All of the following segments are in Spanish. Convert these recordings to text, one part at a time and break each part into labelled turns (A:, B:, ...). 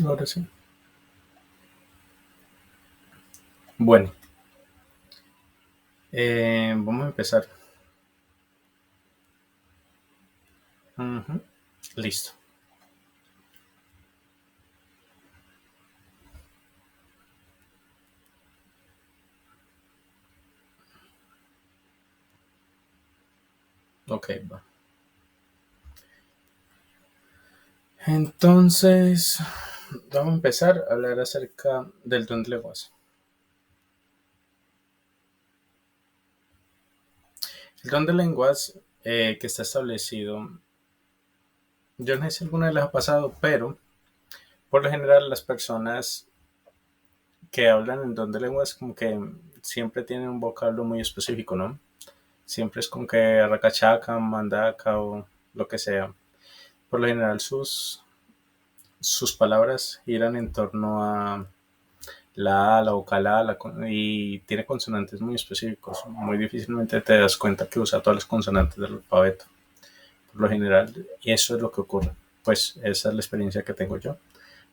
A: Ahora sí. Bueno, vamos a empezar. Ujú. Listo. Ok, va. Entonces, vamos a empezar a hablar acerca del don de lenguas. El don de lenguas que está establecido, yo no sé si alguna vez les ha pasado, pero por lo general las personas que hablan en don de lenguas como que siempre tienen un vocablo muy específico, ¿no? Siempre es como que racachaca, mandaca o lo que sea. Por lo general sus palabras giran en torno a la A, la vocal A, y tiene consonantes muy específicos. Muy difícilmente te das cuenta que usa todas las consonantes del alfabeto. Por lo general, y eso es lo que ocurre. Pues esa es la experiencia que tengo yo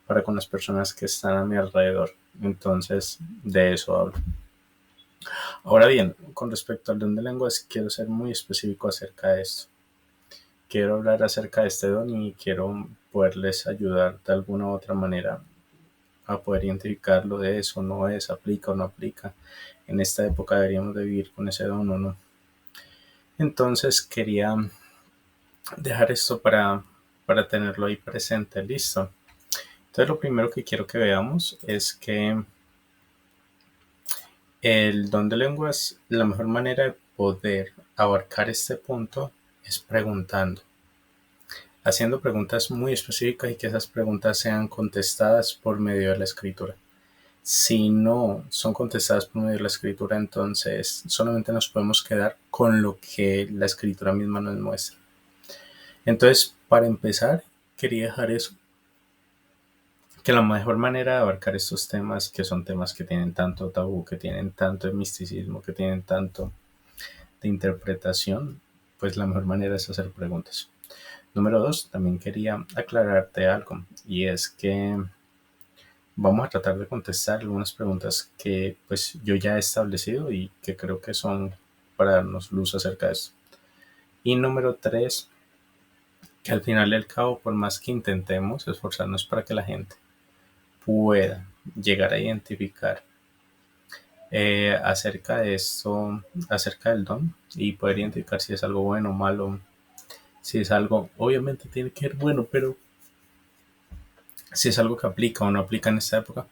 A: para con las personas que están a mi alrededor. Entonces, de eso hablo. Ahora bien, con respecto al don de lenguas, quiero ser muy específico acerca de esto. Quiero hablar acerca de este don y quiero poderles ayudar de alguna u otra manera a poder identificarlo de eso, no es, aplica o no aplica. En esta época deberíamos de vivir con ese don o no. Entonces quería dejar esto para tenerlo ahí presente, listo. Entonces lo primero que quiero que veamos es que el don de lenguas, la mejor manera de poder abarcar este punto es preguntando, haciendo preguntas muy específicas y que esas preguntas sean contestadas por medio de la escritura. Si no son contestadas por medio de la escritura, entonces solamente nos podemos quedar con lo que la escritura misma nos muestra. Entonces, para empezar, quería dejar eso, que la mejor manera de abarcar estos temas, que son temas que tienen tanto tabú, que tienen tanto de misticismo, que tienen tanto de interpretación, pues la mejor manera es hacer preguntas. Número dos, también quería aclararte algo, y es que vamos a tratar de contestar algunas preguntas que pues yo ya he establecido y que creo que son para darnos luz acerca de esto. Y número tres, que al final del cabo, por más que intentemos esforzarnos para que la gente pueda llegar a identificar acerca de esto, acerca del don y poder identificar si es algo bueno o malo, si es algo, obviamente tiene que ser bueno, pero si es algo que aplica o no aplica en esta época,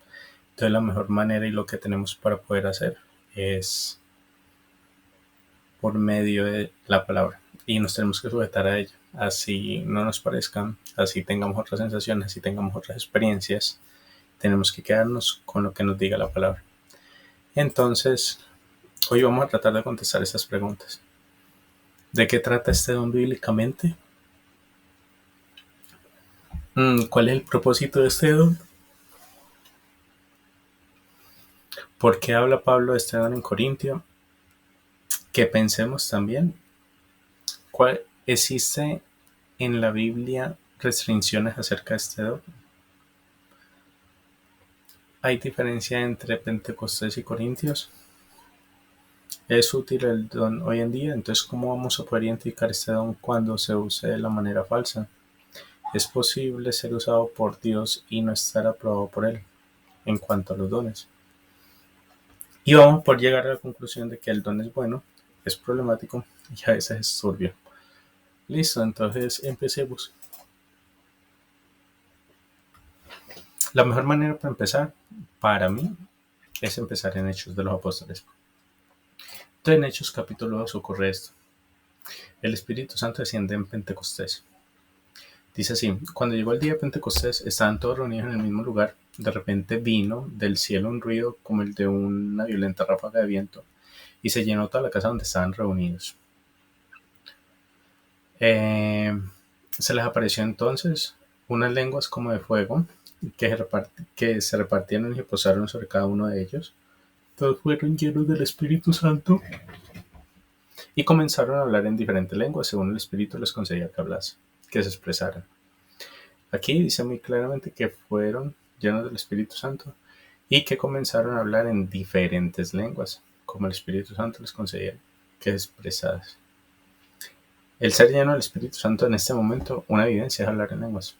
A: entonces la mejor manera y lo que tenemos para poder hacer es por medio de la palabra y nos tenemos que sujetar a ella. Así no nos parezcan, así tengamos otras sensaciones, así tengamos otras experiencias, tenemos que quedarnos con lo que nos diga la palabra. Entonces, hoy vamos a tratar de contestar estas preguntas. ¿De qué trata este don bíblicamente? ¿Cuál es el propósito de este don? ¿Por qué habla Pablo de este don en Corintio? Que pensemos también, ¿cuál existe en la Biblia restricciones acerca de este don? ¿Hay diferencia entre Pentecostés y Corintios? ¿Es útil el don hoy en día? Entonces, ¿cómo vamos a poder identificar este don cuando se use de la manera falsa? ¿Es posible ser usado por Dios y no estar aprobado por Él en cuanto a los dones? Y vamos por llegar a la conclusión de que el don es bueno, es problemático y a veces es turbio. Listo, entonces empecemos. La mejor manera para empezar, para mí, es empezar en Hechos de los Apóstoles. Entonces, en Hechos capítulo 2 ocurre esto. El Espíritu Santo desciende en Pentecostés. Dice así, cuando llegó el día de Pentecostés, estaban todos reunidos en el mismo lugar. De repente vino del cielo un ruido como el de una violenta ráfaga de viento y se llenó toda la casa donde estaban reunidos. Se les apareció entonces unas lenguas como de fuego que se repartieron y se posaron sobre cada uno de ellos. Todos fueron llenos del Espíritu Santo y comenzaron a hablar en diferentes lenguas según el Espíritu les concedía que hablase, que se expresaran. Aquí dice muy claramente que fueron llenos del Espíritu Santo, y que comenzaron a hablar en diferentes lenguas, como el Espíritu Santo les concedía que expresadas. El ser lleno del Espíritu Santo en este momento, una evidencia es hablar en lenguas.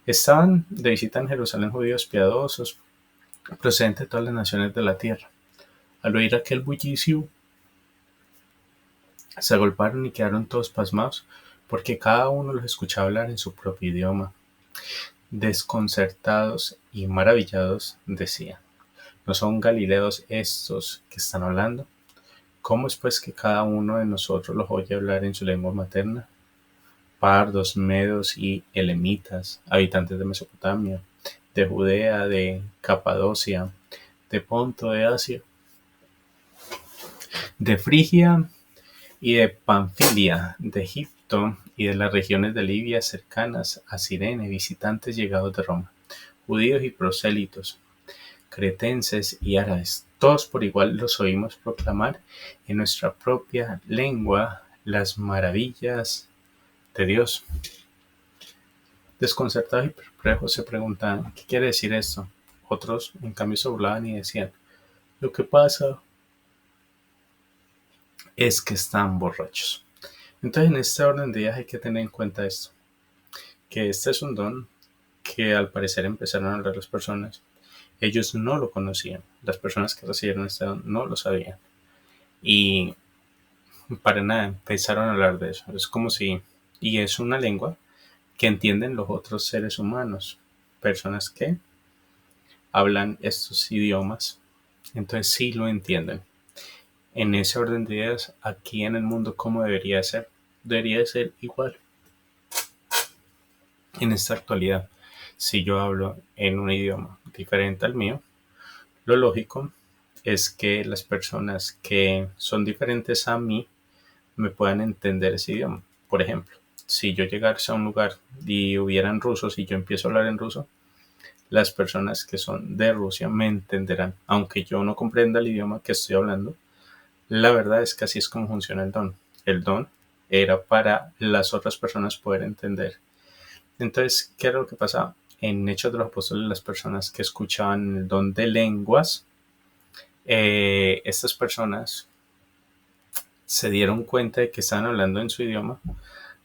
A: Estaban de visita en Jerusalén judíos piadosos, procedentes de todas las naciones de la tierra. Al oír aquel bullicio, se agolparon y quedaron todos pasmados, porque cada uno los escuchaba hablar en su propio idioma. Desconcertados y maravillados decían: ¿no son galileos estos que están hablando? ¿Cómo es pues que cada uno de nosotros los oye hablar en su lengua materna? Pardos, medos y elamitas, habitantes de Mesopotamia, de Judea, de Capadocia, de Ponto, de Asia, de Frigia y de Panfilia, de Egipto y de las regiones de Libia cercanas a Cirene, visitantes llegados de Roma, judíos y prosélitos, cretenses y árabes, todos por igual los oímos proclamar en nuestra propia lengua las maravillas de Dios. Desconcertados y perplejos se preguntaban: ¿qué quiere decir esto? Otros, en cambio, se burlaban y decían: lo que pasa es que están borrachos. Entonces, en este orden de ideas hay que tener en cuenta esto, que este es un don que al parecer empezaron a hablar las personas. Ellos no lo conocían, las personas que recibieron este don no lo sabían, y para nada empezaron a hablar de eso. Es como si, y es una lengua que entienden los otros seres humanos, personas que hablan estos idiomas, entonces sí lo entienden. En ese orden de ideas, aquí en el mundo, ¿cómo debería ser? Debería ser igual. En esta actualidad, si yo hablo en un idioma diferente al mío, lo lógico es que las personas que son diferentes a mí me puedan entender ese idioma. Por ejemplo, si yo llegase a un lugar y hubieran rusos y yo empiezo a hablar en ruso, las personas que son de Rusia me entenderán, aunque yo no comprenda el idioma que estoy hablando. La verdad es que así es como funciona el don. El don era para las otras personas poder entender. Entonces, ¿qué era lo que pasaba? En Hechos de los Apóstoles, las personas que escuchaban el don de lenguas, estas personas se dieron cuenta de que estaban hablando en su idioma.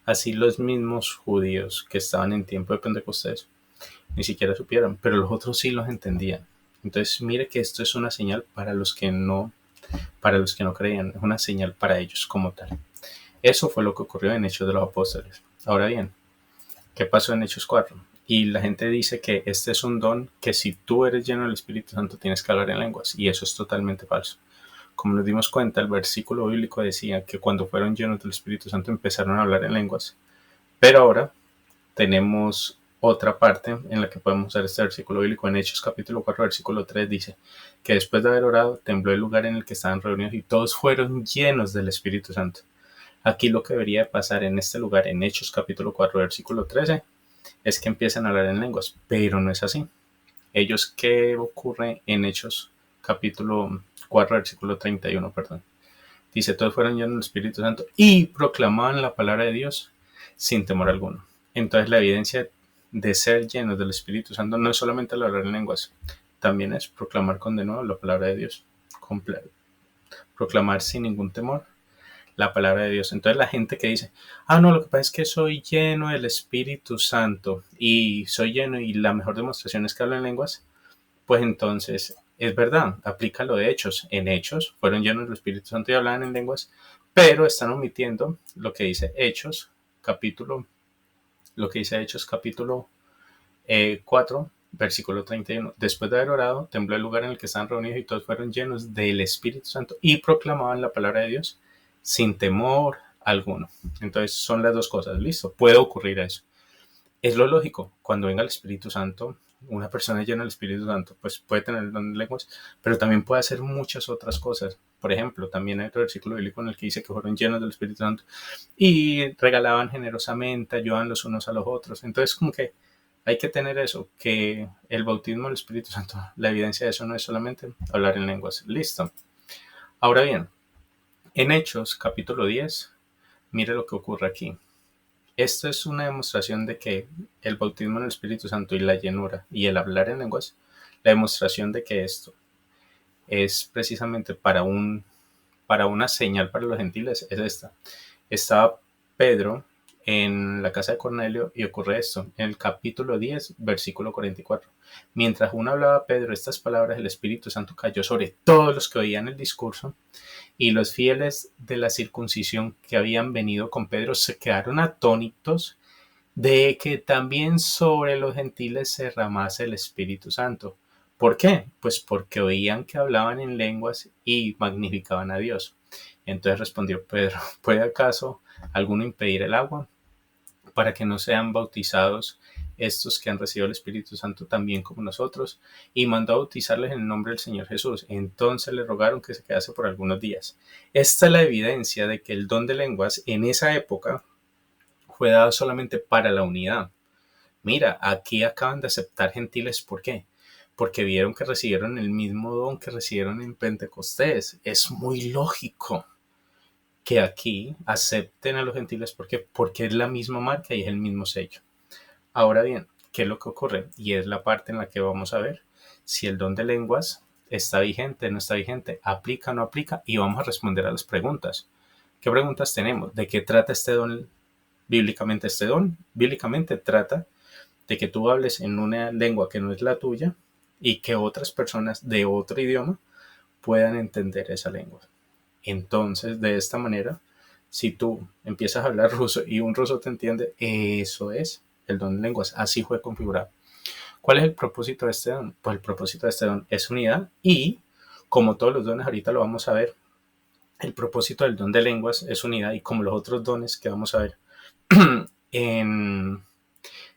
A: Así los mismos judíos que estaban en tiempo de Pentecostés ni siquiera supieron, pero los otros sí los entendían. Entonces, mire que esto es una señal para los que no creían, es una señal para ellos como tal. Eso fue lo que ocurrió en Hechos de los Apóstoles. Ahora bien, ¿qué pasó en Hechos 4? Y la gente dice que este es un don que si tú eres lleno del Espíritu Santo tienes que hablar en lenguas, y eso es totalmente falso. Como nos dimos cuenta, el versículo bíblico decía que cuando fueron llenos del Espíritu Santo empezaron a hablar en lenguas. Pero ahora tenemos otra parte en la que podemos usar este versículo bíblico. En Hechos capítulo 4, versículo 3 dice que después de haber orado, tembló el lugar en el que estaban reunidos y todos fueron llenos del Espíritu Santo. Aquí lo que debería de pasar en este lugar, en Hechos capítulo 4, versículo 13, es que empiezan a hablar en lenguas, pero no es así. ¿Qué ocurre en Hechos capítulo 4, versículo 31, perdón? Dice: todos fueron llenos del Espíritu Santo y proclamaban la palabra de Dios sin temor alguno. Entonces, la evidencia de ser llenos del Espíritu Santo no es solamente el hablar en lenguas, también es proclamar con de nuevo la palabra de Dios. Proclamar sin ningún temor la palabra de Dios. Entonces, la gente que dice: no, lo que pasa es que soy lleno del Espíritu Santo y soy lleno y la mejor demostración es que hablo en lenguas, pues entonces es verdad, aplica lo de Hechos. En Hechos fueron llenos del Espíritu Santo y hablaban en lenguas, pero están omitiendo lo que dice Hechos capítulo 4, versículo 31. Después de haber orado, tembló el lugar en el que estaban reunidos y todos fueron llenos del Espíritu Santo y proclamaban la palabra de Dios sin temor alguno. Entonces son las dos cosas, listo, puede ocurrir eso. Es lo lógico, cuando venga el Espíritu Santo, una persona llena del Espíritu Santo, pues puede tener el don de lenguas, pero también puede hacer muchas otras cosas. Por ejemplo, también hay otro versículo bíblico en el que dice que fueron llenos del Espíritu Santo y regalaban generosamente, ayudaban los unos a los otros. Entonces, como que hay que tener eso, que el bautismo del Espíritu Santo, la evidencia de eso no es solamente hablar en lenguas. Listo. Ahora bien, en Hechos capítulo 10, mire lo que ocurre aquí. Esto es una demostración de que el bautismo en el Espíritu Santo y la llenura y el hablar en lenguas, la demostración de que esto es precisamente para una señal para los gentiles es esta. Estaba Pedro en la casa de Cornelio y ocurre esto, en el capítulo 10, versículo 44. Mientras uno hablaba a Pedro estas palabras, el Espíritu Santo cayó sobre todos los que oían el discurso, y los fieles de la circuncisión que habían venido con Pedro se quedaron atónitos de que también sobre los gentiles se derramase el Espíritu Santo. ¿Por qué? Pues porque oían que hablaban en lenguas y magnificaban a Dios. Entonces respondió Pedro, ¿puede acaso alguno impedir el agua para que no sean bautizados estos que han recibido el Espíritu Santo también como nosotros? Y mandó a bautizarles en el nombre del Señor Jesús. Entonces le rogaron que se quedase por algunos días. Esta es la evidencia de que el don de lenguas en esa época fue dado solamente para la unidad. Mira, aquí acaban de aceptar gentiles, ¿por qué? Porque vieron que recibieron el mismo don que recibieron en Pentecostés. Es muy lógico que aquí acepten a los gentiles, ¿por qué? Porque es la misma marca y es el mismo sello. Ahora bien, ¿qué es lo que ocurre? Y es la parte en la que vamos a ver si el don de lenguas está vigente, no está vigente, aplica o no aplica, y vamos a responder a las preguntas. ¿Qué preguntas tenemos? ¿De qué trata este don bíblicamente? Este don bíblicamente trata de que tú hables en una lengua que no es la tuya y que otras personas de otro idioma puedan entender esa lengua. Entonces, de esta manera, si tú empiezas a hablar ruso y un ruso te entiende, eso es el don de lenguas. Así fue configurado. ¿Cuál es el propósito de este don? Pues el propósito de este don es unidad, y como todos los dones, ahorita lo vamos a ver, el propósito del don de lenguas es unidad, y como los otros dones que vamos a ver en,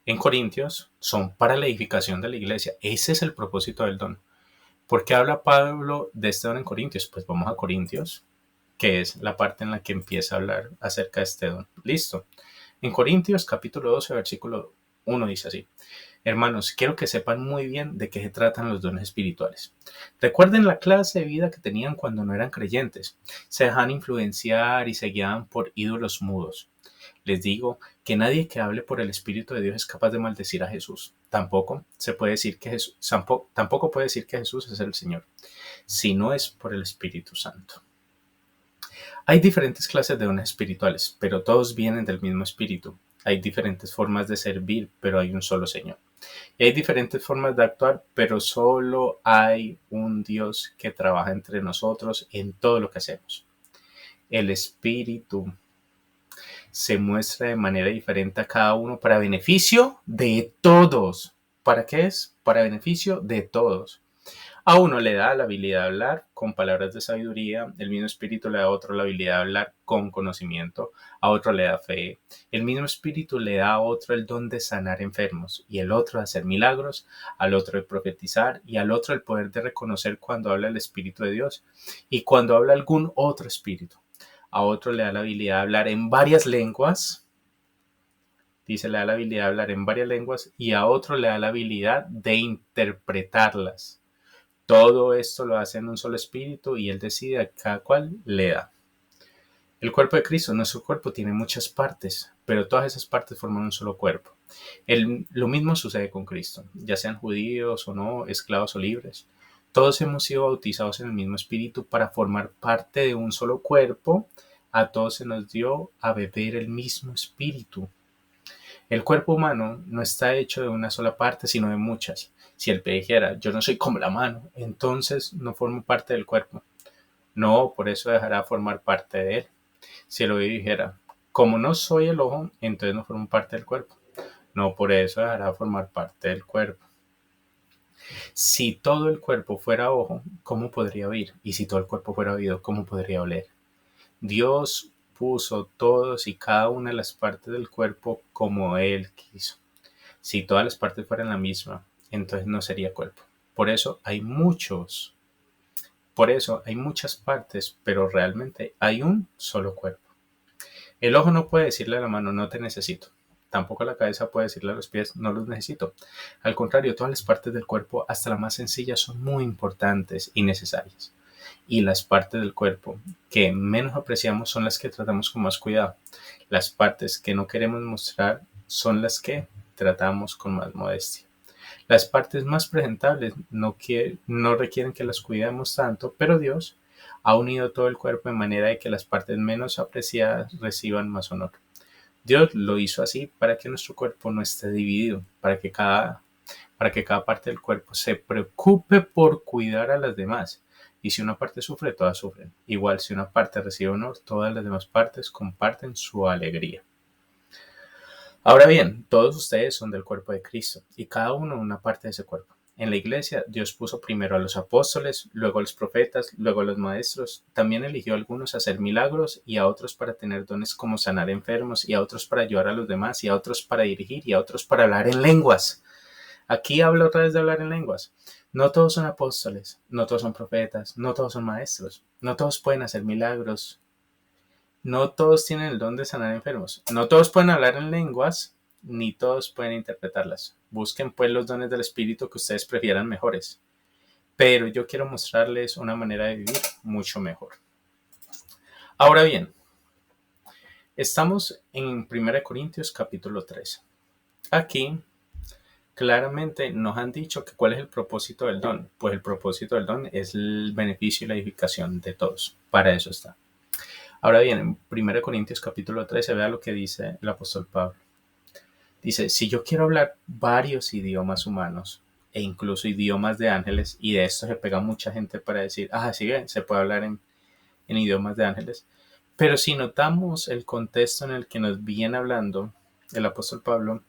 A: en Corintios, son para la edificación de la iglesia. Ese es el propósito del don. ¿Por qué habla Pablo de este don en Corintios? Pues vamos a Corintios, que es la parte en la que empieza a hablar acerca de este don. Listo. En Corintios capítulo 12, versículo 1 dice así: Hermanos, quiero que sepan muy bien de qué se tratan los dones espirituales. Recuerden la clase de vida que tenían cuando no eran creyentes. Se dejaban influenciar y se guiaban por ídolos mudos. Les digo que nadie que hable por el Espíritu de Dios es capaz de maldecir a Jesús. Tampoco puede decir que Jesús es el Señor, si no es por el Espíritu Santo. Hay diferentes clases de dones espirituales, pero todos vienen del mismo Espíritu. Hay diferentes formas de servir, pero hay un solo Señor. Y hay diferentes formas de actuar, pero solo hay un Dios que trabaja entre nosotros en todo lo que hacemos. El Espíritu se muestra de manera diferente a cada uno para beneficio de todos. ¿Para qué es? Para beneficio de todos. A uno le da la habilidad de hablar con palabras de sabiduría, el mismo espíritu le da a otro la habilidad de hablar con conocimiento, a otro le da fe, el mismo espíritu le da a otro el don de sanar enfermos, y el otro de hacer milagros, al otro de profetizar, y al otro el poder de reconocer cuando habla el Espíritu de Dios y cuando habla algún otro espíritu. A otro le da la habilidad de hablar en varias lenguas, dice, le da la habilidad de hablar en varias lenguas, y a otro le da la habilidad de interpretarlas. Todo esto lo hace en un solo espíritu, y él decide a cada cual le da. El cuerpo de Cristo, nuestro cuerpo, tiene muchas partes, pero todas esas partes forman un solo cuerpo. Lo mismo sucede con Cristo, ya sean judíos o no, esclavos o libres. Todos hemos sido bautizados en el mismo espíritu para formar parte de un solo cuerpo. A todos se nos dio a beber el mismo espíritu. El cuerpo humano no está hecho de una sola parte, sino de muchas. Si el pie dijera, yo no soy como la mano, entonces no formo parte del cuerpo. No, por eso dejará formar parte de él. Si el oído dijera, como no soy el ojo, entonces no formo parte del cuerpo. No, por eso dejará formar parte del cuerpo. Si todo el cuerpo fuera ojo, ¿cómo podría oír? Y si todo el cuerpo fuera oído, ¿cómo podría oler? Dios puso todos y cada una de las partes del cuerpo como Él quiso. Si todas las partes fueran la misma, entonces no sería cuerpo. Por eso hay muchas partes, pero realmente hay un solo cuerpo. El ojo no puede decirle a la mano, no te necesito. Tampoco la cabeza puede decirle a los pies, no los necesito. Al contrario, todas las partes del cuerpo, hasta la más sencilla, son muy importantes y necesarias. y las partes del cuerpo que menos apreciamos son las que tratamos con más cuidado. Las partes que no queremos mostrar son las que tratamos con más modestia. Las partes más presentables no requieren que las cuidemos tanto, pero Dios ha unido todo el cuerpo de manera de que las partes menos apreciadas reciban más honor. Dios lo hizo así para que nuestro cuerpo no esté dividido, para que cada parte del cuerpo se preocupe por cuidar a las demás. Y si una parte sufre, todas sufren. Igual, si una parte recibe honor, todas las demás partes comparten su alegría. Ahora bien, todos ustedes son del cuerpo de Cristo y cada uno una parte de ese cuerpo. En la iglesia, Dios puso primero a los apóstoles, luego a los profetas, luego a los maestros. También eligió a algunos a hacer milagros y a otros para tener dones como sanar enfermos y a otros para ayudar a los demás y a otros para dirigir y a otros para hablar en lenguas. Aquí hablo otra vez de hablar en lenguas. No todos son apóstoles, no todos son profetas, no todos son maestros, no todos pueden hacer milagros, no todos tienen el don de sanar enfermos, no todos pueden hablar en lenguas, ni todos pueden interpretarlas. Busquen pues los dones del Espíritu que ustedes prefieran mejores. Pero yo quiero mostrarles una manera de vivir mucho mejor. Ahora bien, estamos en 1 Corintios capítulo 3. Aquí claramente nos han dicho que cuál es el propósito del don. Pues el propósito del don es el beneficio y la edificación de todos. Para eso está. Ahora bien, en 1 Corintios capítulo 13, vea lo que dice el apóstol Pablo. Dice, si yo quiero hablar varios idiomas humanos e incluso idiomas de ángeles, y de esto se pega mucha gente para decir, sí, se puede hablar en idiomas de ángeles, pero si notamos el contexto en el que nos viene hablando el apóstol Pablo,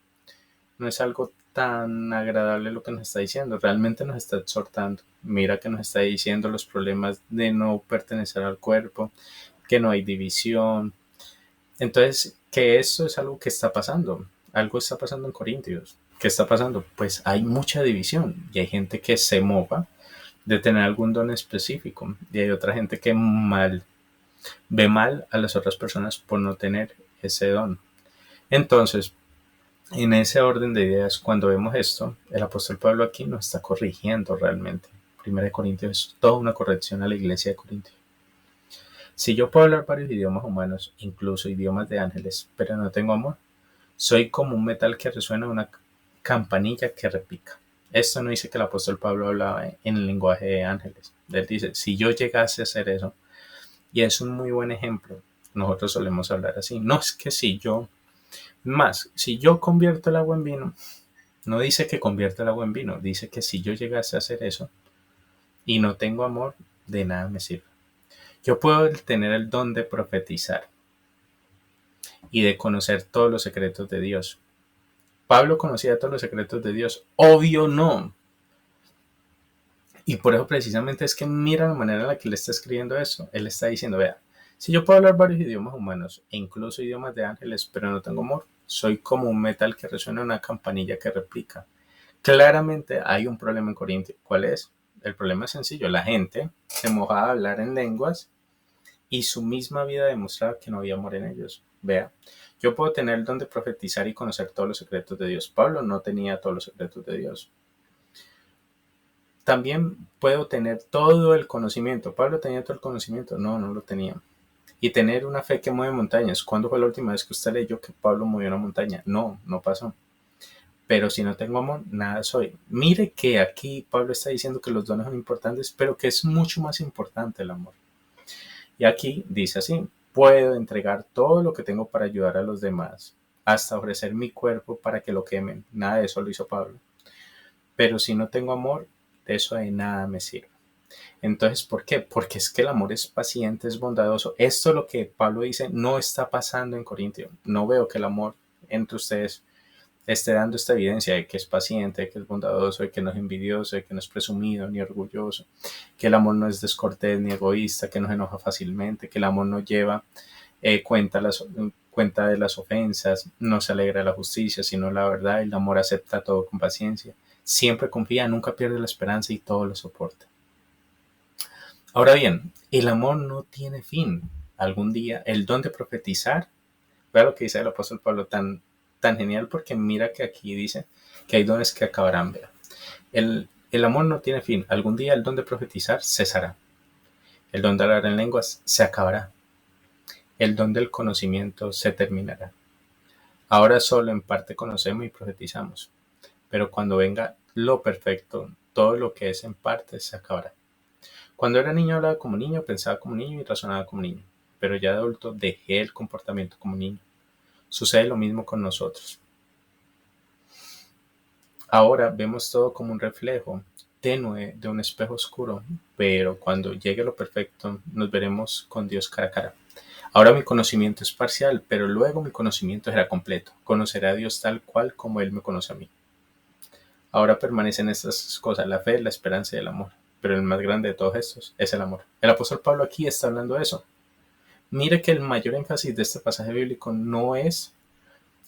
A: no es algo tan agradable lo que nos está diciendo, realmente nos está exhortando. Mira que nos está diciendo los problemas de no pertenecer al cuerpo, que no hay división. Entonces, que esto es algo que está pasando. Algo está pasando en Corintios. ¿Qué está pasando? Pues hay mucha división y hay gente que se mofa de tener algún don específico y hay otra gente que ve mal a las otras personas por no tener ese don. Entonces, en ese orden de ideas, cuando vemos esto, el apóstol Pablo aquí nos está corrigiendo realmente. 1 Corintios es toda una corrección a la iglesia de Corintios. Si yo puedo hablar varios idiomas humanos, incluso idiomas de ángeles, pero no tengo amor, soy como un metal que resuena, una campanilla que repica. Esto no dice que el apóstol Pablo hablaba en el lenguaje de ángeles. Él dice, si yo llegase a hacer eso, y es un muy buen ejemplo, nosotros solemos hablar así. No es que si yo convierto el agua en vino, no dice que convierta el agua en vino, dice que si yo llegase a hacer eso y no tengo amor, de nada me sirve. Yo puedo tener el don de profetizar y de conocer todos los secretos de Dios. ¿Pablo conocía todos los secretos de Dios? Obvio no. Y por eso precisamente es que mira la manera en la que él está escribiendo eso. Él está diciendo, vea, si yo puedo hablar varios idiomas humanos e incluso idiomas de ángeles, pero no tengo amor, soy como un metal que resuena, una campanilla que replica. Claramente hay un problema en Corintios. ¿Cuál es? El problema es sencillo. La gente se mojaba a hablar en lenguas y su misma vida demostraba que no había amor en ellos. Vea, yo puedo tener el don de profetizar y conocer todos los secretos de Dios. Pablo no tenía todos los secretos de Dios. También puedo tener todo el conocimiento. Pablo tenía todo el conocimiento. No lo tenía. Y tener una fe que mueve montañas. ¿Cuándo fue la última vez que usted leyó que Pablo movió una montaña? No pasó. Pero si no tengo amor, nada soy. Mire que aquí Pablo está diciendo que los dones son importantes, pero que es mucho más importante el amor. Y aquí dice así, puedo entregar todo lo que tengo para ayudar a los demás, hasta ofrecer mi cuerpo para que lo quemen. Nada de eso lo hizo Pablo. Pero si no tengo amor, de eso de nada me sirve. Entonces, ¿por qué? Porque es que el amor es paciente, es bondadoso. Esto lo que Pablo dice no está pasando en Corintios. No veo que el amor entre ustedes esté dando esta evidencia de que es paciente, de que es bondadoso, de que no es envidioso, de que no es presumido ni orgulloso, que el amor no es descortés ni egoísta, que no se enoja fácilmente, que el amor no lleva cuenta de las ofensas, no se alegra de la justicia, sino la verdad. El amor acepta todo con paciencia, siempre confía, nunca pierde la esperanza y todo lo soporta. Ahora bien, el amor no tiene fin. Algún día, el don de profetizar, vea lo que dice el apóstol Pablo, tan genial, porque mira que aquí dice que hay dones que acabarán. Vea. El amor no tiene fin. Algún día el don de profetizar cesará. El don de hablar en lenguas se acabará. El don del conocimiento se terminará. Ahora solo en parte conocemos y profetizamos, pero cuando venga lo perfecto, todo lo que es en parte se acabará. Cuando era niño hablaba como niño, pensaba como niño y razonaba como niño, pero ya de adulto dejé el comportamiento como niño. Sucede lo mismo con nosotros. Ahora vemos todo como un reflejo tenue de un espejo oscuro, pero cuando llegue lo perfecto nos veremos con Dios cara a cara. Ahora mi conocimiento es parcial, pero luego mi conocimiento será completo. Conoceré a Dios tal cual como Él me conoce a mí. Ahora permanecen estas cosas, la fe, la esperanza y el amor. Pero el más grande de todos estos es el amor. El apóstol Pablo aquí está hablando de eso. Mire que el mayor énfasis de este pasaje bíblico no es,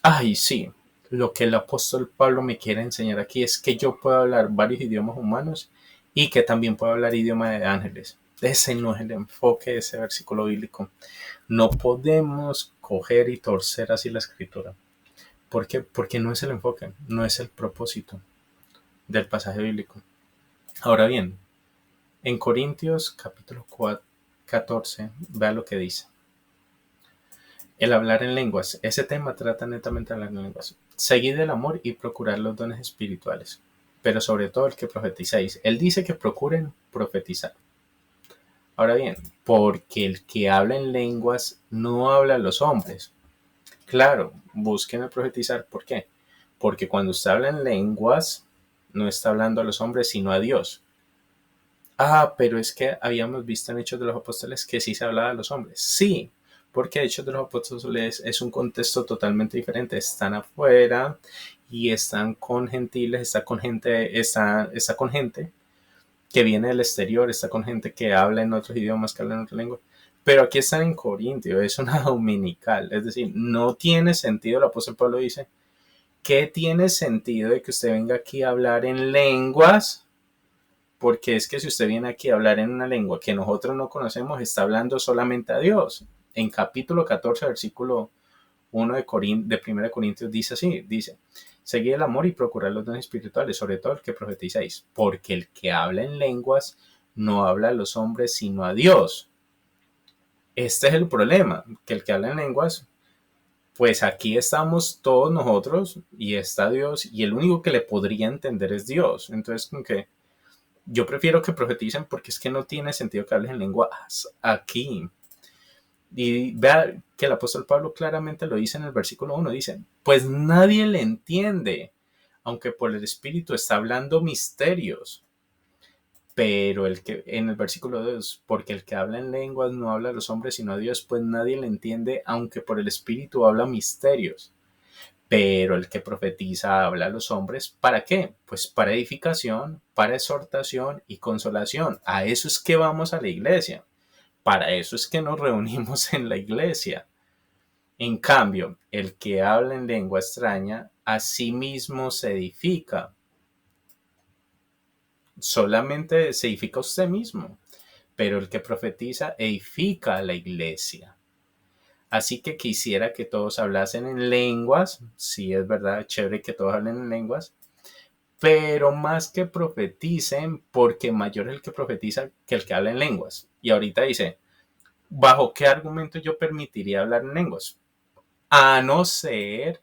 A: ay, sí, lo que el apóstol Pablo me quiere enseñar aquí es que yo puedo hablar varios idiomas humanos y que también puedo hablar idioma de ángeles. Ese no es el enfoque de ese versículo bíblico. No podemos coger y torcer así la escritura. ¿Por qué? Porque no es el enfoque, no es el propósito del pasaje bíblico. Ahora bien, en Corintios capítulo 14, vea lo que dice. El hablar en lenguas. Ese tema trata netamente de hablar en lenguas. Seguid el amor y procurad los dones espirituales, pero sobre todo el que profetizáis. Él dice que procuren profetizar. Ahora bien, porque el que habla en lenguas no habla a los hombres. Claro, busquen el profetizar. ¿Por qué? Porque cuando usted habla en lenguas, no está hablando a los hombres, sino a Dios. Pero es que habíamos visto en Hechos de los Apóstoles que sí se hablaba a los hombres. Sí, porque Hechos de los Apóstoles es un contexto totalmente diferente. Están afuera y están con gentiles, está con gente que viene del exterior, está con gente que habla en otros idiomas, que habla en otra lengua. Pero aquí están en Corintio, es una dominical. Es decir, no tiene sentido, el apóstol Pablo dice, ¿qué tiene sentido de que usted venga aquí a hablar en lenguas? Porque es que si usted viene aquí a hablar en una lengua que nosotros no conocemos, está hablando solamente a Dios. En capítulo 14, versículo 1 de 1 Corintios dice así, dice, seguid el amor y procurad los dones espirituales, sobre todo el que profetizáis, porque el que habla en lenguas no habla a los hombres, sino a Dios. Este es el problema, que el que habla en lenguas, pues aquí estamos todos nosotros y está Dios, y el único que le podría entender es Dios. Entonces, como que yo prefiero que profeticen porque es que no tiene sentido que hables en lenguas aquí. Y vea que el apóstol Pablo claramente lo dice en el versículo 1, dice, pues nadie le entiende, aunque por el Espíritu está hablando misterios. Pero en el versículo 2, porque el que habla en lenguas no habla a los hombres sino a Dios, pues nadie le entiende, aunque por el Espíritu habla misterios. Pero el que profetiza habla a los hombres, ¿para qué? Pues para edificación, para exhortación y consolación. A eso es que vamos a la iglesia. Para eso es que nos reunimos en la iglesia. En cambio, el que habla en lengua extraña, a sí mismo se edifica. Solamente se edifica usted mismo. Pero el que profetiza edifica a la iglesia. Así que quisiera que todos hablasen en lenguas. Sí, es verdad, chévere que todos hablen en lenguas. Pero más que profeticen, porque mayor es el que profetiza que el que habla en lenguas. Y ahorita dice, ¿bajo qué argumento yo permitiría hablar en lenguas? A no ser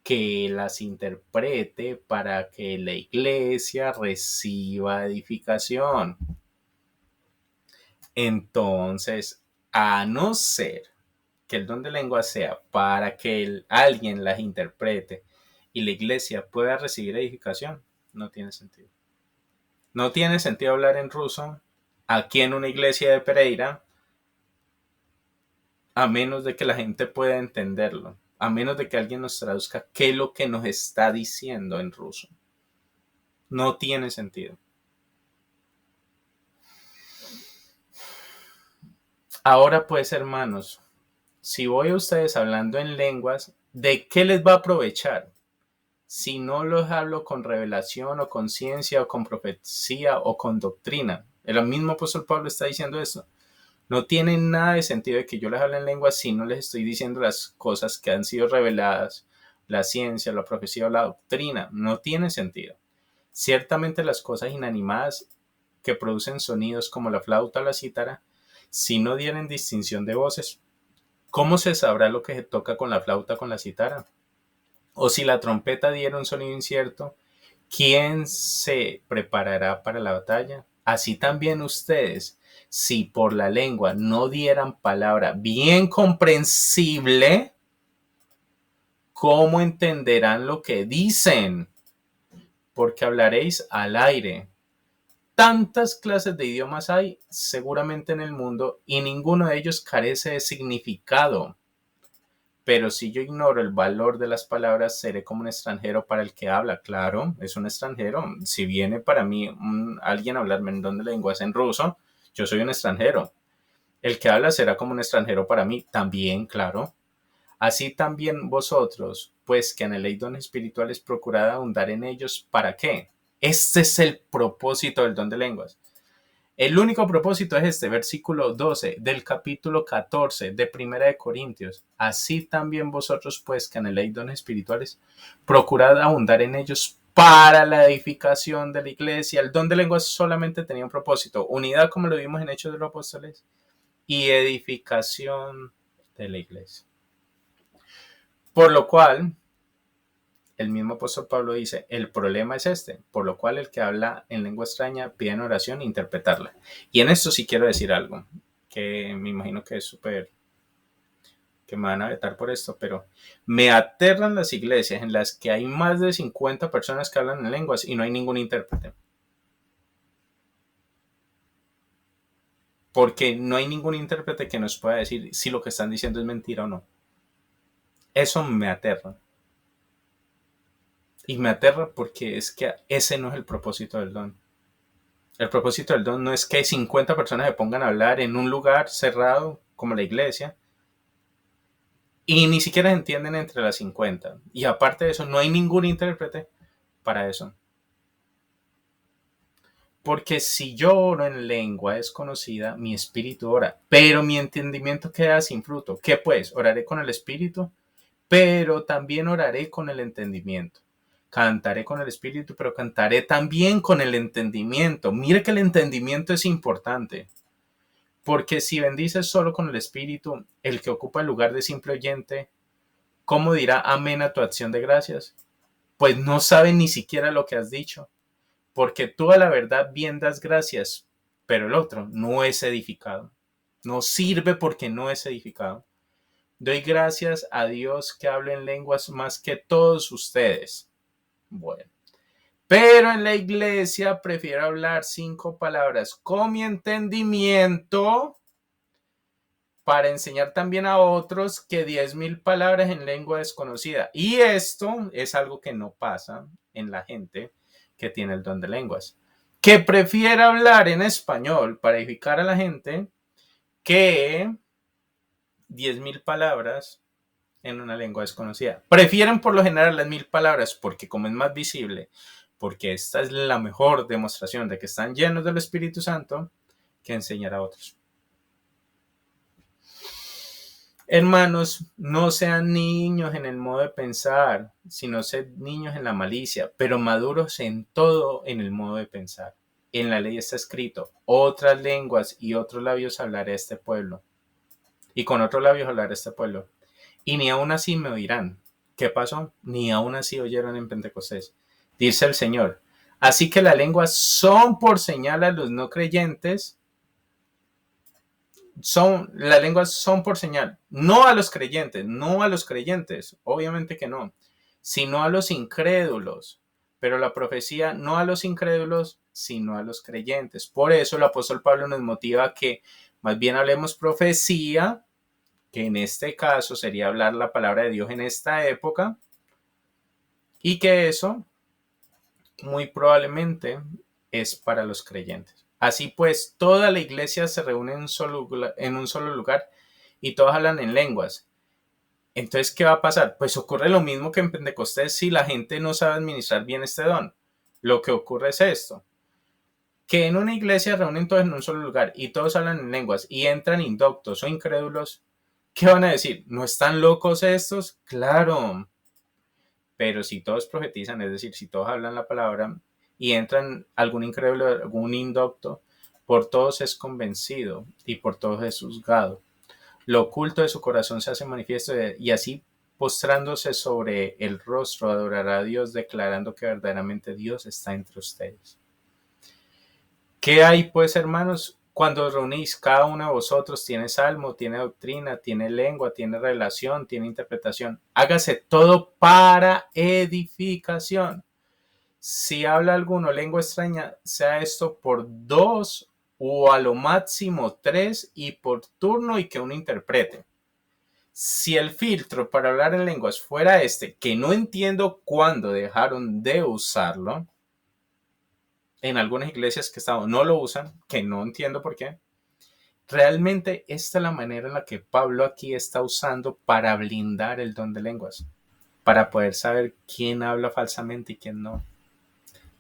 A: que las interprete para que la iglesia reciba edificación. Entonces, a no ser que el don de lengua sea para que alguien las interprete y la iglesia pueda recibir edificación, no tiene sentido. No tiene sentido hablar en ruso aquí en una iglesia de Pereira a menos de que la gente pueda entenderlo, a menos de que alguien nos traduzca qué es lo que nos está diciendo en ruso. No tiene sentido. Ahora pues, hermanos, si voy a ustedes hablando en lenguas, ¿de qué les va a aprovechar? Si no los hablo con revelación o con ciencia o con profecía o con doctrina. El mismo apóstol Pablo está diciendo esto. No tiene nada de sentido de que yo les hable en lenguas si no les estoy diciendo las cosas que han sido reveladas, la ciencia, la profecía o la doctrina. No tiene sentido. Ciertamente las cosas inanimadas que producen sonidos como la flauta o la cítara, si no dieren distinción de voces, ¿cómo se sabrá lo que se toca con la flauta o con la cítara? O si la trompeta diera un sonido incierto, ¿quién se preparará para la batalla? Así también ustedes, si por la lengua no dieran palabra bien comprensible, ¿cómo entenderán lo que dicen? Porque hablaréis al aire. Tantas clases de idiomas hay seguramente en el mundo y ninguno de ellos carece de significado. Pero si yo ignoro el valor de las palabras, seré como un extranjero para el que habla. Claro, es un extranjero. Si viene para mí alguien a hablarme en donde lenguas en ruso, yo soy un extranjero. El que habla será como un extranjero para mí, también, claro. Así también vosotros, pues que anheléis dones espirituales, procurad ahondar en ellos. ¿Para qué? Este es el propósito del don de lenguas. El único propósito es este, versículo 12 del capítulo 14 de Primera de Corintios. Así también vosotros, pues, que anheléis dones espirituales, procurad abundar en ellos para la edificación de la iglesia. El don de lenguas solamente tenía un propósito, unidad, como lo vimos en Hechos de los Apóstoles, y edificación de la iglesia. Por lo cual, el mismo apóstol Pablo dice, el problema es este, por lo cual el que habla en lengua extraña pide en oración interpretarla. Y en esto sí quiero decir algo, que me imagino que es súper, que me van a vetar por esto, pero me aterran las iglesias en las que hay más de 50 personas que hablan en lenguas y no hay ningún intérprete. Porque no hay ningún intérprete que nos pueda decir si lo que están diciendo es mentira o no. Eso me aterra. Y me aterra porque es que ese no es el propósito del don. El propósito del don no es que 50 personas se pongan a hablar en un lugar cerrado como la iglesia y ni siquiera se entienden entre las 50. Y aparte de eso, no hay ningún intérprete para eso. Porque si yo oro en lengua desconocida, mi espíritu ora, pero mi entendimiento queda sin fruto. ¿Qué pues? Oraré con el espíritu, pero también oraré con el entendimiento. Cantaré con el espíritu, pero cantaré también con el entendimiento. Mire que el entendimiento es importante. Porque si bendices solo con el espíritu, el que ocupa el lugar de simple oyente, ¿cómo dirá amén a tu acción de gracias? Pues no sabe ni siquiera lo que has dicho. Porque tú a la verdad bien das gracias, pero el otro no es edificado. No sirve porque no es edificado. Doy gracias a Dios que hablo en lenguas más que todos ustedes. Bueno. Pero en la iglesia prefiero hablar 5 palabras con mi entendimiento para enseñar también a otros que 10,000 palabras en lengua desconocida. Y esto es algo que no pasa en la gente que tiene el don de lenguas. Que prefiere hablar en español para edificar a la gente que 10,000 palabras en una lengua desconocida. Prefieren por lo general las 1,000 palabras porque como es más visible, porque esta es la mejor demostración de que están llenos del Espíritu Santo, que enseñar a otros. Hermanos, no sean niños en el modo de pensar, sino sed niños en la malicia, pero maduros en todo en el modo de pensar. En la ley está escrito, otras lenguas y otros labios hablaré a este pueblo. Y con otros labios hablaré a este pueblo. Y ni aún así me oirán. ¿Qué pasó? Ni aún así oyeron en Pentecostés. Dice el Señor. Así que las lenguas son por señal a los no creyentes, las lenguas son por señal, no a los creyentes, obviamente que no, sino a los incrédulos, pero la profecía no a los incrédulos, sino a los creyentes. Por eso el apóstol Pablo nos motiva a que más bien hablemos profecía, que en este caso sería hablar la palabra de Dios en esta época, y que eso muy probablemente es para los creyentes. Así pues, toda la iglesia se reúne en un solo lugar y todos hablan en lenguas. Entonces, ¿qué va a pasar? Pues ocurre lo mismo que en Pentecostés si la gente no sabe administrar bien este don. Lo que ocurre es esto, que en una iglesia reúnen todos en un solo lugar y todos hablan en lenguas y entran indoctos o incrédulos. ¿Qué van a decir? ¿No están locos estos? Claro. Pero si todos profetizan, es decir, si todos hablan la palabra, y entran algún incrédulo, algún indocto, por todos es convencido y por todos es juzgado. Lo oculto de su corazón se hace manifiesto y así postrándose sobre el rostro adorará a Dios declarando que verdaderamente Dios está entre ustedes. ¿Qué hay pues, hermanos? Cuando os reunís, cada uno de vosotros tiene salmo, tiene doctrina, tiene lengua, tiene relación, tiene interpretación. Hágase todo para edificación. Si habla alguno lengua extraña, sea esto por 2 o a lo máximo 3 y por turno y que uno interprete. Si el filtro para hablar en lenguas fuera que no entiendo cuándo dejaron de usarlo, en algunas iglesias que no lo usan, que no entiendo por qué, realmente esta es la manera en la que Pablo aquí está usando para blindar el don de lenguas, para poder saber quién habla falsamente y quién no.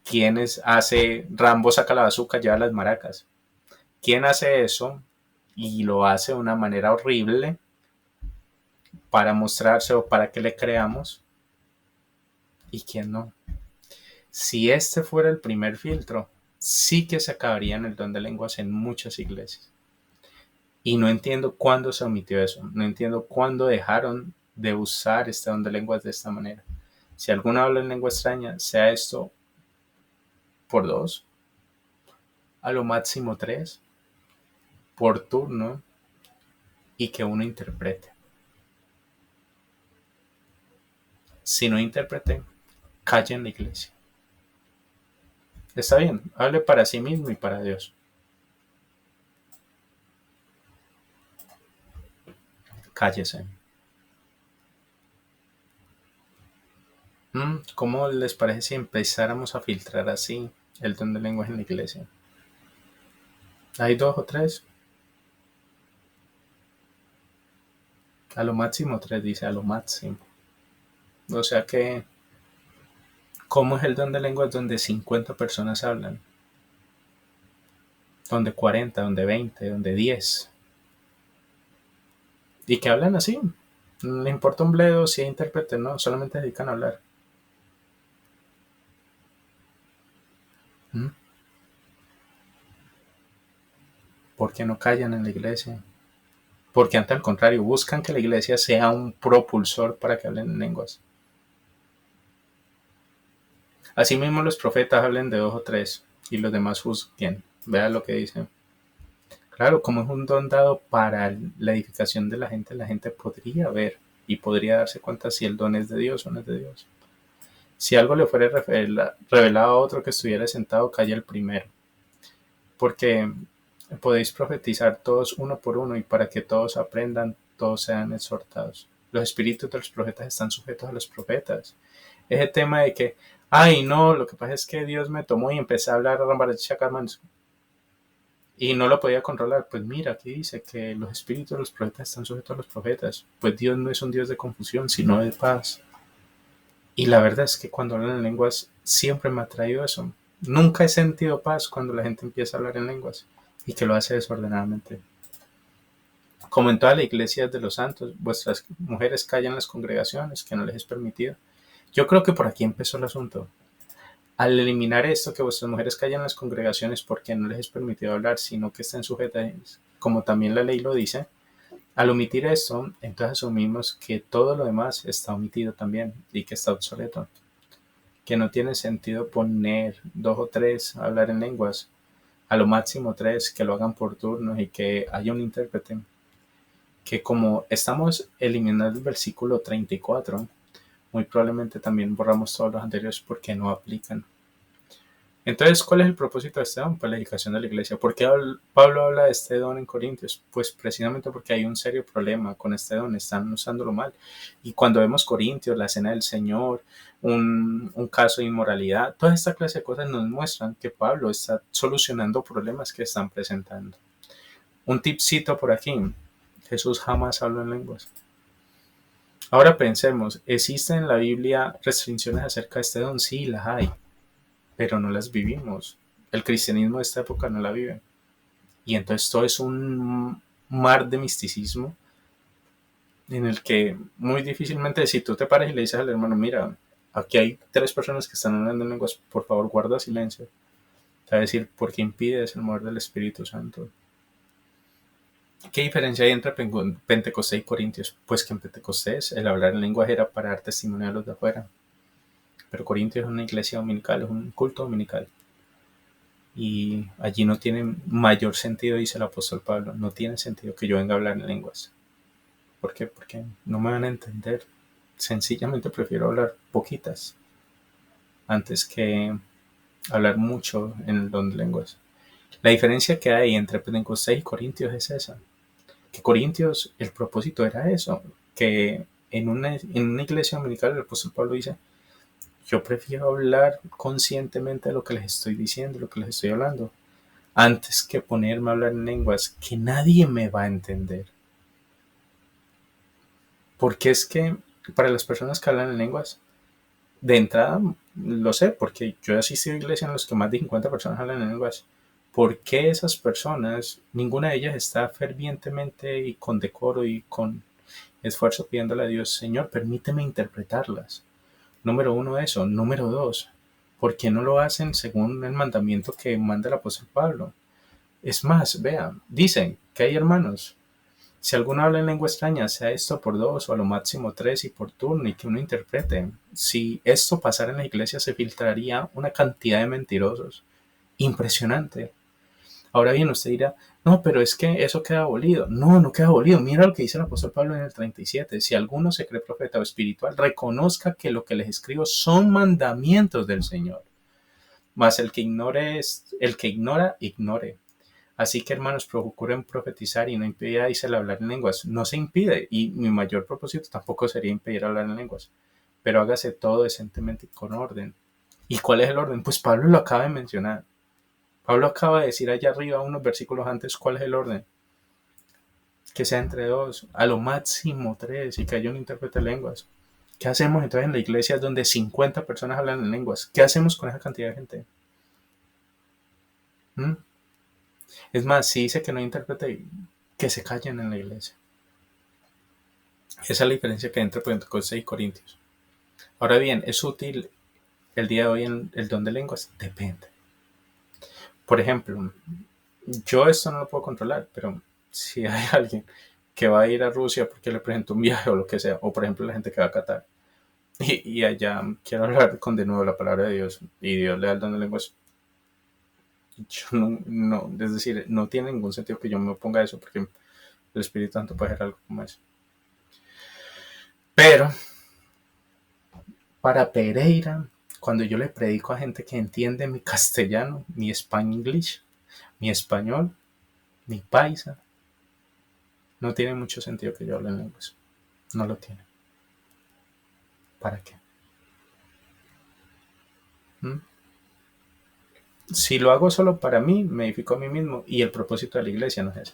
A: ¿Quién hace Rambo saca la bazooka, lleva las maracas? ¿Quién hace eso y lo hace de una manera horrible para mostrarse o para que le creamos? ¿Y quién no? Si este fuera el primer filtro, sí que se acabaría en el don de lenguas en muchas iglesias. Y no entiendo cuándo se omitió eso. No entiendo cuándo dejaron de usar este don de lenguas de esta manera. Si alguno habla en lengua extraña, sea esto por 2, a lo máximo 3, por turno, y que uno interprete. Si no interprete, calle en la iglesia. Está bien, hable para sí mismo y para Dios. Cállese. ¿Cómo les parece si empezáramos a filtrar así el don de lenguas en la iglesia? Hay 2 o 3. A lo máximo 3, dice, a lo máximo. O sea que, ¿cómo es el don de lenguas donde 50 personas hablan? Donde 40, donde 20, donde 10. Y que hablan así. No le importa un bledo si hay intérprete, no, solamente se dedican a hablar. ¿Por qué no callan en la iglesia? Porque antes al contrario, buscan que la iglesia sea un propulsor para que hablen en lenguas. Asimismo los profetas hablen de 2 o 3 y los demás juzguen. Vea lo que dice. Claro, como es un don dado para la edificación de la gente podría ver y podría darse cuenta si el don es de Dios o no es de Dios. Si algo le fuera revelado a otro que estuviera sentado, calla el primero. Porque podéis profetizar todos uno por uno y para que todos aprendan, todos sean exhortados. Los espíritus de los profetas están sujetos a los profetas. Ese tema de que, ay no, lo que pasa es que Dios me tomó y empecé a hablar y no lo podía controlar. Pues mira, aquí dice que los espíritus de los profetas están sujetos a los profetas. Pues Dios no es un Dios de confusión, sino de paz. Y la verdad es que cuando hablan en lenguas siempre me ha traído eso. Nunca he sentido paz cuando la gente empieza a hablar en lenguas y que lo hace desordenadamente. Como en toda la iglesia de los santos, vuestras mujeres callan en las congregaciones, que no les es permitido. Yo creo que por aquí empezó el asunto. Al eliminar esto, que vuestras mujeres callan en las congregaciones porque no les es permitido hablar, sino que estén sujetas, como también la ley lo dice, al omitir esto, entonces asumimos que todo lo demás está omitido también y que está obsoleto. Que no tiene sentido poner 2 o 3 a hablar en lenguas, a lo máximo 3, que lo hagan por turnos y que haya un intérprete. Que como estamos eliminando el versículo 34, muy probablemente también borramos todos los anteriores porque no aplican. Entonces, ¿cuál es el propósito de este don? Pues la edificación de la iglesia. ¿Por qué Pablo habla de este don en Corintios? Pues precisamente porque hay un serio problema con este don, están usándolo mal. Y cuando vemos Corintios, la cena del Señor, un caso de inmoralidad, toda esta clase de cosas nos muestran que Pablo está solucionando problemas que están presentando. Un tipcito por aquí, Jesús jamás habló en lenguas. Ahora pensemos, ¿existen en la Biblia restricciones acerca de este don? Sí, las hay, pero no las vivimos. El cristianismo de esta época no la vive. Y entonces todo es un mar de misticismo en el que muy difícilmente si tú te paras y le dices al hermano, mira, aquí hay 3 personas que están hablando en lenguas, por favor guarda silencio. Te va a decir, ¿por qué impides el mover del Espíritu Santo? ¿Qué diferencia hay entre Pentecostés y Corintios? Pues que en Pentecostés el hablar en lenguaje era para dar testimonio a los de afuera, pero Corintios es una iglesia dominical, es un culto dominical. Y allí no tiene mayor sentido, dice el apóstol Pablo, no tiene sentido que yo venga a hablar en lenguas. ¿Por qué? Porque no me van a entender. Sencillamente prefiero hablar poquitas antes que hablar mucho en el don de lenguas. La diferencia que hay entre Pentecostés y Corintios es esa. Que Corintios, el propósito era eso, que en una iglesia dominical el apóstol Pablo dice, yo prefiero hablar conscientemente de lo que les estoy diciendo, lo que les estoy hablando, antes que ponerme a hablar en lenguas que nadie me va a entender. Porque es que para las personas que hablan en lenguas, de entrada lo sé, porque yo he asistido a iglesias en las que más de 50 personas hablan en lenguas. ¿Por qué esas personas, ninguna de ellas está fervientemente y con decoro y con esfuerzo pidiéndole a Dios, Señor, permíteme interpretarlas? Número uno, eso. Número dos, ¿por qué no lo hacen según el mandamiento que manda el apóstol Pablo? Es más, vean, dicen que hay hermanos. Si alguno habla en lengua extraña, sea esto por 2 o a lo máximo 3 y por turno y que uno interprete. Si esto pasara en la iglesia, se filtraría una cantidad de mentirosos. Impresionante. Ahora bien, usted dirá, no, pero es que eso queda abolido. No, no queda abolido. Mira lo que dice el apóstol Pablo en el 37. Si alguno se cree profeta o espiritual, reconozca que lo que les escribo son mandamientos del Señor. Mas el que ignora, ignore. Así que, hermanos, procuren profetizar y no impidáis el hablar en lenguas. No se impide, y mi mayor propósito tampoco sería impedir hablar en lenguas, pero hágase todo decentemente y con orden. ¿Y cuál es el orden? Pues Pablo lo acaba de mencionar. Pablo acaba de decir allá arriba, unos versículos antes, cuál es el orden. Que sea entre 2, a lo máximo 3, y que haya un intérprete de lenguas. ¿Qué hacemos entonces en la iglesia donde 50 personas hablan en lenguas? ¿Qué hacemos con esa cantidad de gente? ¿Mm? Es más, si dice que no intérprete, que se callen en la iglesia. Esa es la diferencia que hay entre Pentecostés y Corintios. Ahora bien, ¿es útil el día de hoy en el don de lenguas? Depende. Por ejemplo, yo esto no lo puedo controlar, pero si hay alguien que va a ir a Rusia porque le presentó un viaje o lo que sea, o por ejemplo la gente que va a Qatar, y allá quiere hablar con de nuevo la palabra de Dios y Dios le da el don de lenguas, yo no, es decir, no tiene ningún sentido que yo me oponga a eso porque el Espíritu Santo puede hacer algo como eso. Pero para Pereira, cuando yo le predico a gente que entiende mi castellano, mi spanglish, mi español, mi paisa, no tiene mucho sentido que yo hable en lenguas. No lo tiene. ¿Para qué? ¿Mm? Si lo hago solo para mí, me edifico a mí mismo y el propósito de la iglesia no es ese.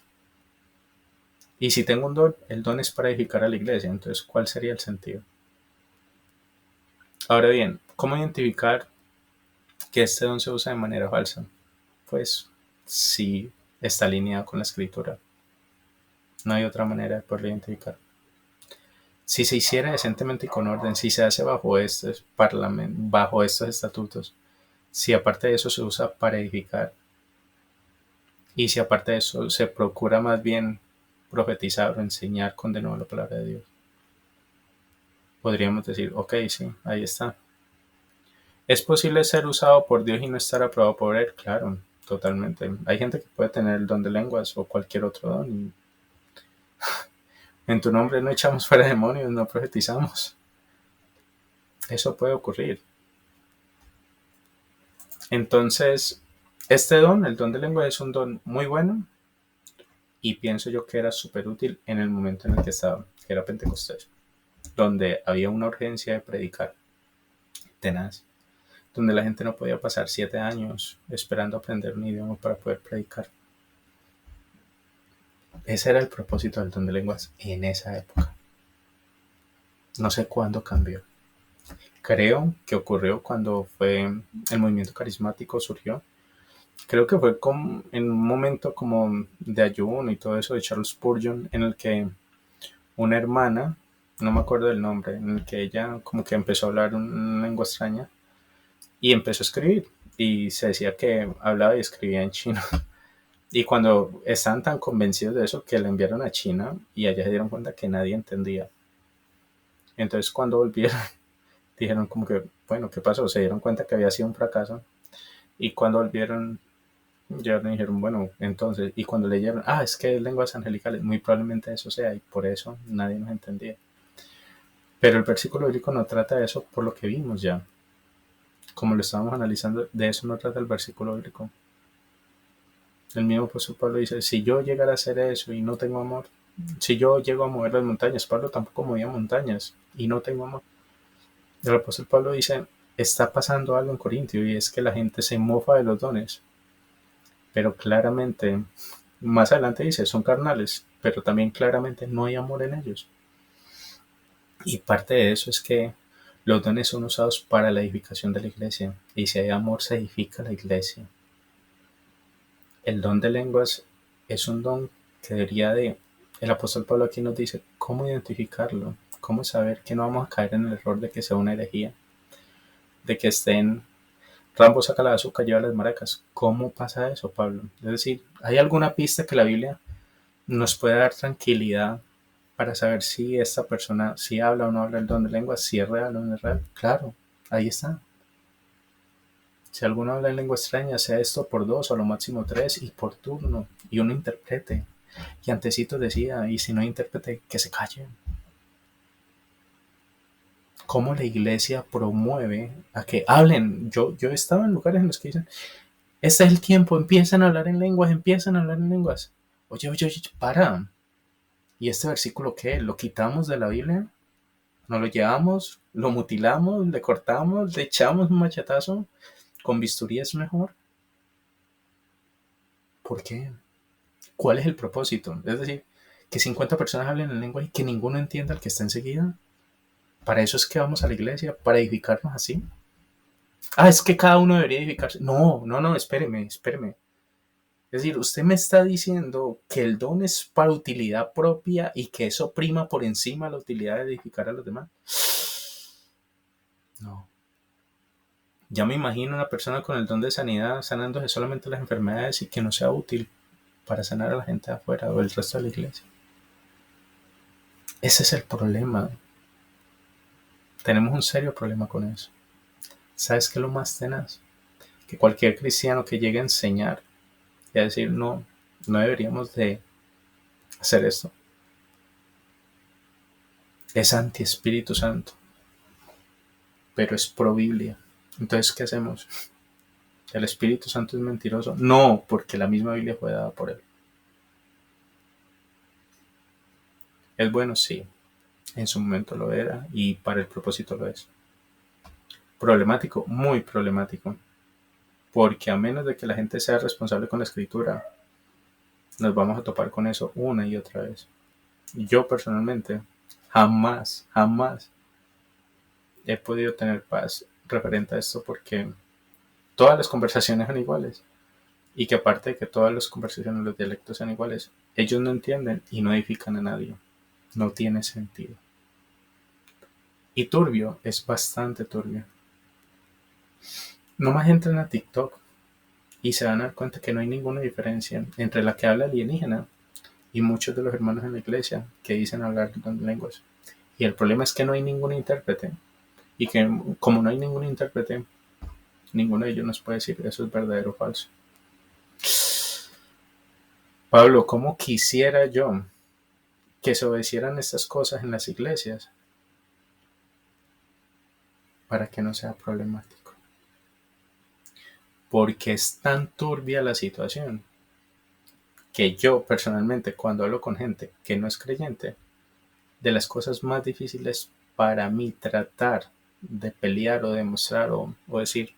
A: Y si tengo un don, el don es para edificar a la iglesia. Entonces, ¿cuál sería el sentido? Ahora bien, ¿cómo identificar que este don se usa de manera falsa? Pues si está alineado con la escritura. No hay otra manera de poderlo identificar. Si se hiciera decentemente y con orden, si se hace bajo estos estatutos, si aparte de eso se usa para edificar, y si aparte de eso se procura más bien profetizar o enseñar con de nuevo la palabra de Dios, podríamos decir, ok, sí, ahí está. ¿Es posible ser usado por Dios y no estar aprobado por Él? Claro, totalmente. Hay gente que puede tener el don de lenguas o cualquier otro don. Y en tu nombre no echamos fuera demonios, no profetizamos. Eso puede ocurrir. Entonces, este don, el don de lengua, es un don muy bueno y pienso yo que era súper útil en el momento en el que estaba, que era Pentecostés, donde había una urgencia de predicar tenaz, donde la gente no podía pasar 7 años esperando aprender un idioma para poder predicar. Ese era el propósito del don de lenguas en esa época. No sé cuándo cambió. Creo que ocurrió cuando fue el movimiento carismático surgió. Creo que fue en un momento como de ayuno y todo eso de Charles Spurgeon, en el que una hermana no me acuerdo del nombre, en el que ella como que empezó a hablar una lengua extraña y empezó a escribir. Y se decía que hablaba y escribía en chino. Y cuando están tan convencidos de eso que la enviaron a China y allá se dieron cuenta que nadie entendía. Entonces cuando volvieron dijeron como que, bueno, ¿qué pasó? Se dieron cuenta que había sido un fracaso. Y cuando volvieron ya me dijeron, bueno, entonces, y cuando leyeron, es que lenguas angelicales, muy probablemente eso sea, y por eso nadie nos entendía. Pero el versículo bíblico no trata de eso por lo que vimos ya. Como lo estábamos analizando, de eso no trata el versículo bíblico. El mismo apóstol Pablo dice, si yo llegara a hacer eso y no tengo amor, si yo llego a mover las montañas, Pablo tampoco movía montañas y no tengo amor. El apóstol Pablo dice, está pasando algo en Corintio y es que la gente se mofa de los dones, pero claramente, más adelante dice, son carnales, pero también claramente no hay amor en ellos. Y parte de eso es que los dones son usados para la edificación de la iglesia, y si hay amor se edifica la iglesia. El don de lenguas es un don que debería de... El apóstol Pablo aquí nos dice cómo identificarlo, cómo saber que no vamos a caer en el error de que sea una herejía, de que estén Rambo saca la azúcar, lleva las maracas. ¿Cómo pasa eso, Pablo? Es decir, ¿hay alguna pista que la Biblia nos puede dar tranquilidad para saber si esta persona, si habla o no habla el don de lengua, si es real o no es real? Claro, ahí está. Si alguno habla en lengua extraña, sea esto por dos o a lo máximo tres y por turno, y uno interprete. Y antecito decía, y si no interprete, que se calle. ¿Cómo la iglesia promueve a que hablen? Yo he estado en lugares en los que dicen, este es el tiempo, empiezan a hablar en lenguas, empiezan a hablar en lenguas. Oye, para. ¿Y este versículo qué? ¿Lo quitamos de la Biblia? ¿Nos lo llevamos? ¿Lo mutilamos? ¿Le cortamos? ¿Le echamos un machetazo? ¿Con bisturí es mejor? ¿Por qué? ¿Cuál es el propósito? Es decir, que 50 personas hablen en lengua y que ninguno entienda al que está enseguida. ¿Para eso es que vamos a la iglesia? ¿Para edificarnos así? Es que cada uno debería edificarse. No, espéreme. Es decir, usted me está diciendo que el don es para utilidad propia y que eso prima por encima la utilidad de edificar a los demás. No. Ya me imagino una persona con el don de sanidad sanándose solamente las enfermedades y que no sea útil para sanar a la gente de afuera o el resto de la iglesia. Ese es el problema. Tenemos un serio problema con eso. ¿Sabes qué es lo más tenaz? Que cualquier cristiano que llegue a enseñar y a decir, no deberíamos de hacer esto, es anti-Espíritu Santo, pero es pro Biblia. Entonces, ¿qué hacemos? ¿El Espíritu Santo es mentiroso? No, porque la misma Biblia fue dada por él. ¿Es bueno? Sí. En su momento lo era y para el propósito lo es. Problemático, muy problemático. Porque a menos de que la gente sea responsable con la escritura, nos vamos a topar con eso una y otra vez. Yo personalmente jamás he podido tener paz referente a esto porque todas las conversaciones son iguales. Y que aparte de que todas las conversaciones, los dialectos son iguales, ellos no entienden y no edifican a nadie. No tiene sentido. Y turbio, es bastante turbio. Nomás entren a TikTok y se van a dar cuenta que no hay ninguna diferencia entre la que habla alienígena y muchos de los hermanos en la iglesia que dicen hablar lenguas. Y el problema es que no hay ningún intérprete. Y que como no hay ningún intérprete, ninguno de ellos nos puede decir eso es verdadero o falso. Pablo, ¿cómo quisiera yo que se obedecieran estas cosas en las iglesias para que no sea problemático? Porque es tan turbia la situación que yo personalmente cuando hablo con gente que no es creyente, de las cosas más difíciles para mí tratar de pelear o demostrar o decir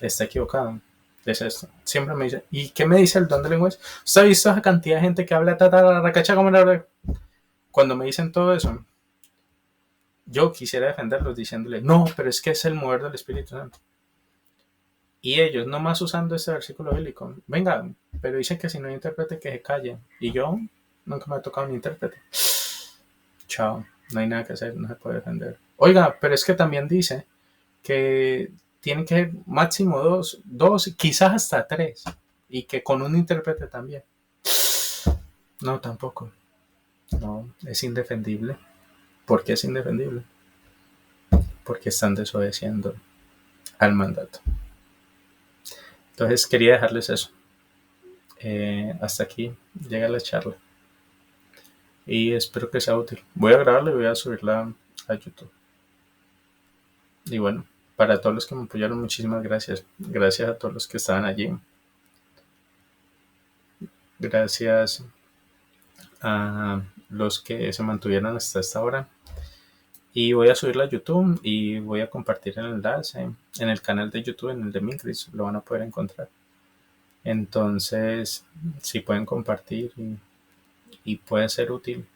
A: está equivocado es esto. Siempre me dice, ¿y qué me dice el don de lenguas? ¿Usted ha visto esa cantidad de gente que habla tataracacha como la... Cuando me dicen todo eso, yo quisiera defenderlos diciéndole, no, pero es que es el mover del Espíritu Santo. Y ellos, nomás usando este versículo bíblico, venga, pero dice que si no hay intérprete que se calle. Y yo nunca me ha tocado un intérprete. chao, no hay nada que hacer, no se puede defender. Oiga, pero es que también dice que tienen que ser máximo dos, quizás hasta tres, y que con un intérprete también. No, tampoco. No, es indefendible. ¿Por qué es indefendible? Porque están desobedeciendo al mandato. Entonces quería dejarles eso. Hasta aquí llega la charla y espero que sea útil. Voy a grabarla y voy a subirla a YouTube. Y bueno, para todos los que me apoyaron, muchísimas gracias. Gracias a todos los que estaban allí. Gracias a los que se mantuvieron hasta esta hora. Y voy a subirla a YouTube y voy a compartir el enlace en el canal de YouTube, en el de Mingris, lo van a poder encontrar. Entonces, si pueden compartir y puede ser útil,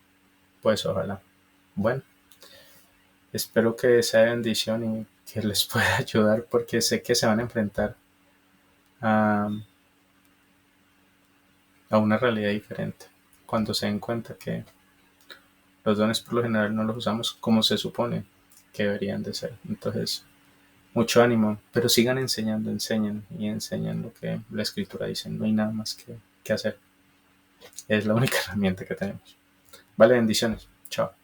A: pues ojalá. Bueno, espero que sea de bendición y que les pueda ayudar porque sé que se van a enfrentar a, a una realidad diferente cuando se den cuenta que los dones por lo general no los usamos como se supone que deberían de ser. Entonces, mucho ánimo, pero sigan enseñando, enseñen y enseñen lo que la escritura dice. No hay nada más que hacer. Es la única herramienta que tenemos. Vale, bendiciones. Chao.